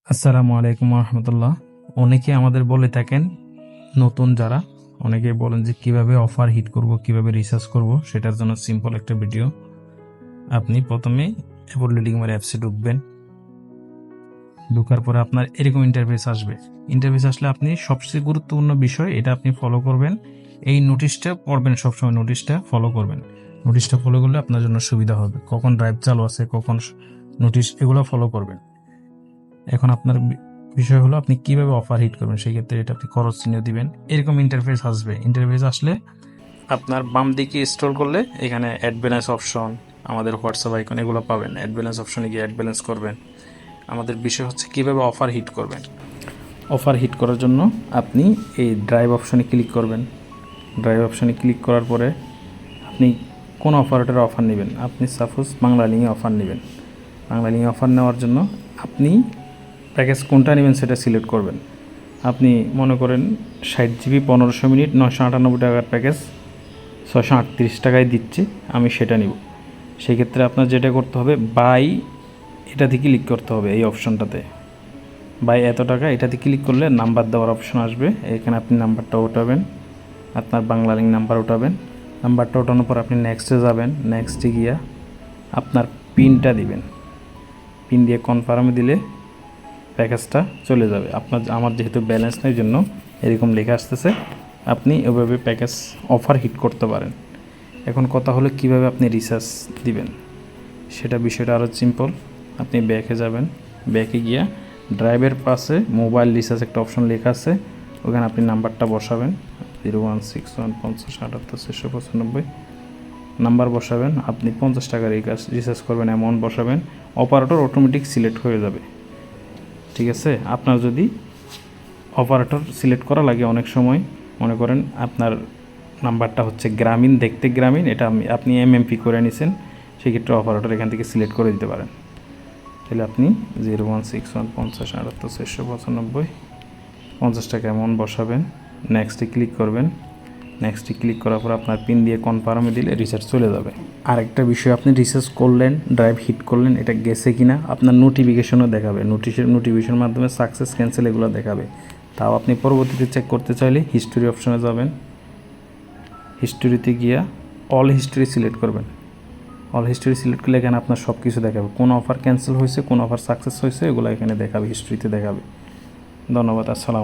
আসসালামু আলাইকুম রহমতুল্লাহ। অনেকে আমাদের বলে থাকেন, নতুন যারা অনেকে বলেন যে কিভাবে অফার হিট করব, কিভাবে রিসার্চ করব। সেটার জন্য সিম্পল একটা ভিডিও। আপনি প্রথমে অ্যাপল লিডিং মার অ্যাপসে ঢুকবেন। ঢুকার পরে আপনার এরকম ইন্টারফেস আসবে। ইন্টারফেস আসলে আপনি সবচেয়ে গুরুত্বপূর্ণ বিষয় এটা আপনি ফলো করবেন। এই নোটিশটা পড়বেন, সবসময় নোটিশটা ফলো করবেন। নোটিশটা ফলো করলে আপনার জন্য সুবিধা হবে। কখন ড্রাইভ চালু আছে, কখন নোটিশ, এগুলো ফলো করবেন। এখন আপনার বিষয় হলো আপনি কিভাবে অফার হিট করবেন। সেই ক্ষেত্রে এটা আপনি খরচ চিহ্ন দিবেন। এরকম ইন্টারফেস আসবে। ইন্টারফেস আসলে আপনার বাম দিকে স্ক্রল করলে এখানে অ্যাড ব্যালেন্স অপশন, আমাদের হোয়াটসঅ্যাপ আইকন, এগুলো পাবেন। অ্যাড ব্যালেন্স অপশনে গিয়ে অ্যাড ব্যালেন্স করবেন। আমাদের বিষয় হচ্ছে কিভাবে অফার হিট করবেন। অফার হিট করার জন্য আপনি এই ড্রাইভ অপশনে ক্লিক করবেন। ড্রাইভ অপশনে ক্লিক করার পরে আপনি কোন অপারেটরে অফার নেবেন। আপনি সাপোজ বাংলা লিঙ্কে অফার নেবেন। বাংলা লিঙ্কে অফার নেওয়ার জন্য আপনি প্যাকেজ কোনটা নেবেন সেটা সিলেক্ট করবেন। আপনি মনে করেন 60 জিবি 1500 মিনিট 998 টাকার প্যাকেজ 638 টাকায় দিচ্ছে, আমি সেটা নিব। সেই ক্ষেত্রে আপনার যেটা করতে হবে, বাই এটাতে ক্লিক করতে হবে। এই অপশনটাতে বাই এত টাকা, এটাতে ক্লিক করলে নাম্বার দেওয়ার অপশন আসবে। এখানে আপনি নাম্বারটা ওঠাবেন, আপনার বাংলা লিঙ্ক নাম্বার ওঠাবেন। নাম্বারটা ওঠানোর পর আপনি নেক্সটে যাবেন। নেক্সটে গিয়া আপনার পিনটা দিবেন। পিন দিয়ে কনফার্মে দিলে প্যাকেজটা চলে যাবে। আমার যেহেতু ব্যালেন্স নেই জন্য এরকম লেখা আসতেছে। আপনি এভাবে প্যাকেজ অফার হিট করতে পারেন। এখন কথা হলো কিভাবে আপনি রিচার্জ দিবেন, সেটা বিষয়টা আরও সিম্পল। আপনি ব্যাকে যাবেন। ব্যাকে গিয়া ড্রাইভের পাশে মোবাইল রিচার্জ একটা অপশন লেখা আছে, ওখানে আপনি নাম্বারটা বসাবেন। 01615078695 নাম্বার বসাবেন। আপনি 50 টাকা রিচার্জ করবেন, অ্যামাউন্ট বসাবেন। অপারেটর অটোমেটিক সিলেক্ট হয়ে যাবে। ঠিক আছে। আপনার যদি অপারেটর সিলেক্ট করা লাগে, অনেক সময় মনে করেন আপনার নাম্বারটা হচ্ছে গ্রামীণ, দেখতে গ্রামীণ, এটা আপনি এমএমপি করে নিছেন, সেক্ষেত্রে অপারেটর এখান থেকে সিলেক্ট করে দিতে পারেন। তাহলে আপনি 01615078695 50 টাকা অ্যামাউন্ট বসাবেন। নেক্সটে ক্লিক করবেন। নেক্সটে ক্লিক করার পর আপনার পিন দিয়ে কনফার্মে দিলে রিচার্জ চলে যাবে। আরেকটা বিষয়, আপনি রিচার্জ করলেন, ড্রাইভ হিট করলেন, এটা গেছে কিনা আপনার নোটিফিকেশনও দেখাবে। নোটিফিকেশনের মাধ্যমে সাকসেস ক্যান্সেল এগুলো দেখাবে। তাও আপনি পরবর্তীতে চেক করতে চাইলে হিস্টোরি অপশনে যাবেন। হিস্টোরিতে গিয়া অল হিস্টোরি সিলেক্ট করবেন। অল হিস্টোরি সিলেক্ট করলে এখানে আপনার সব কিছু দেখাবে, কোন অফার ক্যান্সেল হয়েছে, কোন অফার সাকসেস হয়েছে, এগুলো এখানে দেখাবে, হিস্ট্রিতে দেখাবে। ধন্যবাদ। আসসালাম।